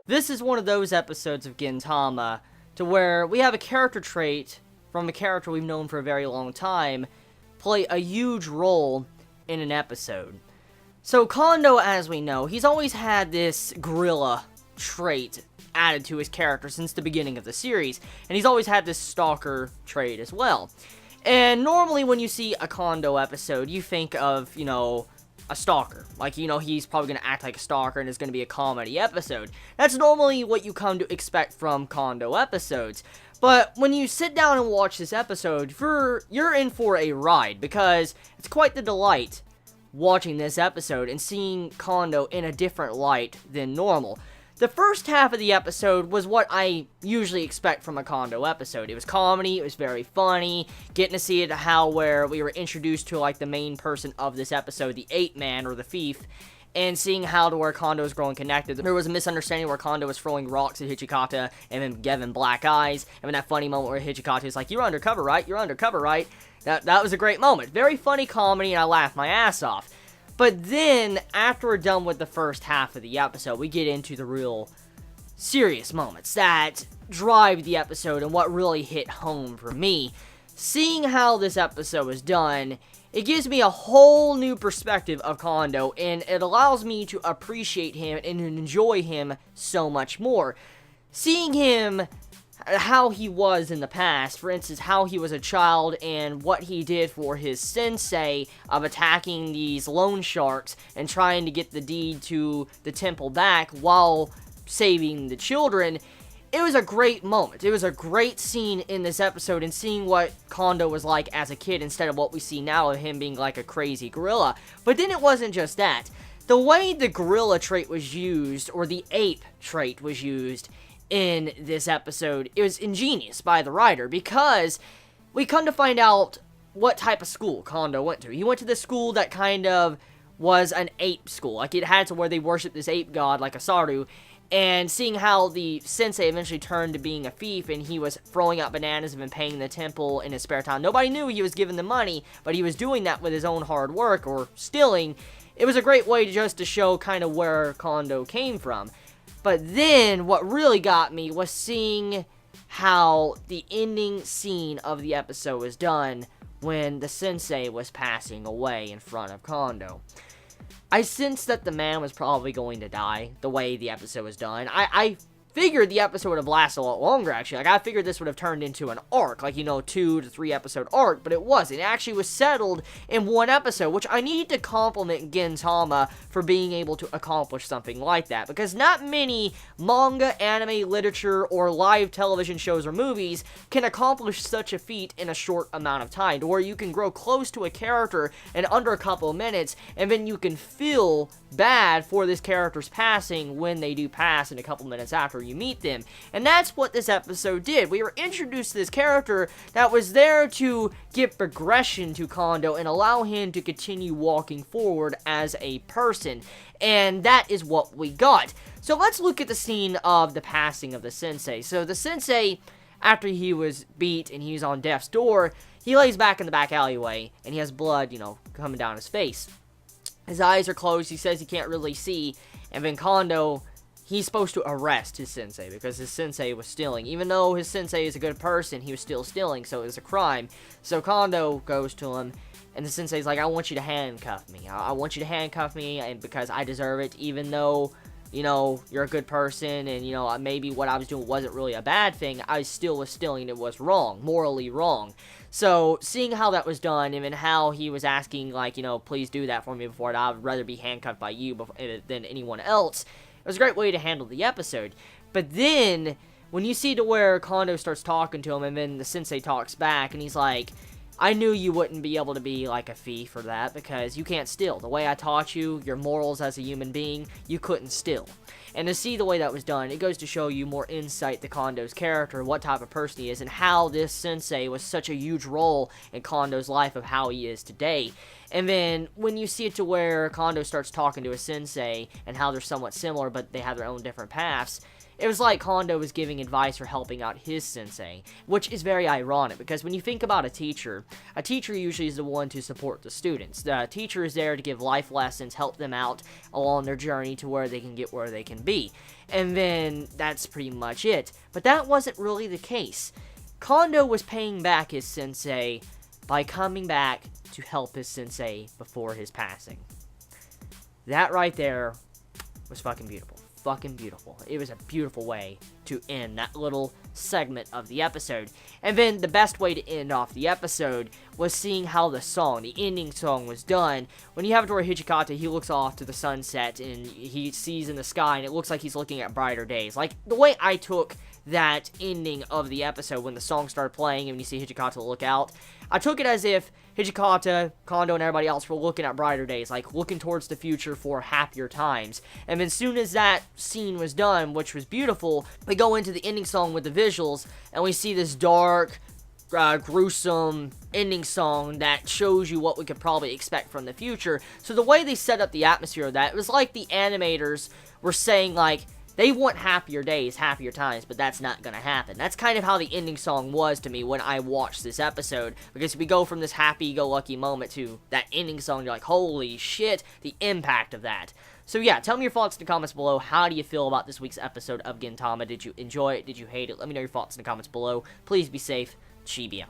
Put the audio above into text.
This is one of those episodes of Gintama to where we have a character trait from a character we've known for a very long time play a huge role in an episode. So Kondo, as we know, he's always had this gorilla trait added to his character since the beginning of the series, and he's always had this stalker trait as well. And normally when you see a Kondo episode, you think of, a stalker. Like, he's probably going to act like a stalker and it's going to be a comedy episode. That's normally what you come to expect from Kondo episodes. But when you sit down and watch this episode, you're in for a ride, because it's quite the delight watching this episode and seeing Kondo in a different light than normal. The first half of the episode was what I usually expect from a Kondo episode. It was comedy, it was very funny, getting to see it where we were introduced to, the main person of this episode, the ape man, or the thief, and seeing how to where Kondo is growing connected. There was a misunderstanding where Kondo was throwing rocks at Hijikata and then giving black eyes, and then that funny moment where Hijikata is like, "You're undercover, right? You're undercover, right?" That was a great moment. Very funny comedy, and I laughed my ass off. But then, after we're done with the first half of the episode, we get into the real serious moments that drive the episode and what really hit home for me. Seeing how this episode was done, it gives me a whole new perspective of Kondo, and it allows me to appreciate him and enjoy him so much more. Seeing him how he was in the past, for instance, how he was a child and what he did for his sensei of attacking these loan sharks and trying to get the deed to the temple back while saving the children. It was a great moment. It was a great scene in this episode, and seeing what Kondo was like as a kid instead of what we see now of him being like a crazy gorilla. But then it wasn't just that. The way the gorilla trait was used, or the ape trait was used in this episode, it was ingenious by the writer, because we come to find out what type of school Kondo went to. He went to this school that kind of was an ape school. Like, it had to where they worshiped this ape god like Asaru, and seeing how the sensei eventually turned to being a thief, and he was throwing out bananas and paying the temple in his spare time. Nobody knew he was giving the money, but he was doing that with his own hard work, or stealing. It was a great way to show kind of where Kondo came from. But then, what really got me was seeing how the ending scene of the episode was done when the sensei was passing away in front of Kondo. I sensed that the man was probably going to die, the way the episode was done. I figured the episode would have lasted a lot longer, actually. I figured this would have turned into an arc, 2 to 3 episode arc, but it wasn't. It actually was settled in one episode, which I need to compliment Gintama for being able to accomplish something like that, because not many manga, anime, literature, or live television shows or movies can accomplish such a feat in a short amount of time, to where you can grow close to a character in under a couple of minutes, and then you can feel bad for this character's passing when they do pass in a couple minutes after you meet them. And that's what this episode did. We were introduced to this character that was there to give progression to Kondo and allow him to continue walking forward as a person. And that is what we got. So let's look at the scene of the passing of the sensei. So the sensei, after he was beat and he was on death's door, he lays back in the back alleyway and he has blood, coming down his face. His eyes are closed, he says he can't really see, and then Kondo, he's supposed to arrest his sensei, because his sensei was stealing. Even though his sensei is a good person, he was still stealing, so it was a crime. So Kondo goes to him, and the sensei's like, "I want you to handcuff me. I want you to handcuff me, and because I deserve it, even though, you're a good person, and, maybe what I was doing wasn't really a bad thing, I still was stealing, and it was wrong, morally wrong." So, seeing how that was done, and then how he was asking, "Please do that for me before I would rather be handcuffed by you than anyone else," it was a great way to handle the episode. But then, when you see to where Kondo starts talking to him, and then the sensei talks back, and he's like, "I knew you wouldn't be able to be like a thief or that, because you can't steal. The way I taught you, your morals as a human being, you couldn't steal." And to see the way that was done, it goes to show you more insight to Kondo's character, what type of person he is, and how this sensei was such a huge role in Kondo's life of how he is today. And then, when you see it to where Kondo starts talking to his sensei, and how they're somewhat similar, but they have their own different paths, It was like Kondo was giving advice or helping out his sensei, which is very ironic, because when you think about a teacher usually is the one to support the students. The teacher is there to give life lessons, help them out along their journey to where they can get where they can be. And then that's pretty much it. But that wasn't really the case. Kondo was paying back his sensei by coming back to help his sensei before his passing. That right there was fucking beautiful. Fucking beautiful. It was a beautiful way to end that little segment of the episode. And then the best way to end off the episode was seeing how the ending song was done. When you have it where Hijikata, he looks off to the sunset and he sees in the sky and it looks like he's looking at brighter days. Like, the way I took that ending of the episode when the song started playing and you see Hijikata look out, I took it as if Hijikata, Kondo, and everybody else were looking at brighter days, like looking towards the future for happier times. And then as soon as that scene was done, which was beautiful, we go into the ending song with the visuals, and we see this dark, gruesome ending song that shows you what we could probably expect from the future. So the way they set up the atmosphere of that, it was like the animators were saying, like, they want happier days, happier times, but that's not gonna happen. That's kind of how the ending song was to me when I watched this episode, because we go from this happy-go-lucky moment to that ending song, you're like, holy shit, the impact of that. So yeah, tell me your thoughts in the comments below. How do you feel about this week's episode of Gintama? Did you enjoy it? Did you hate it? Let me know your thoughts in the comments below. Please be safe. Chibit.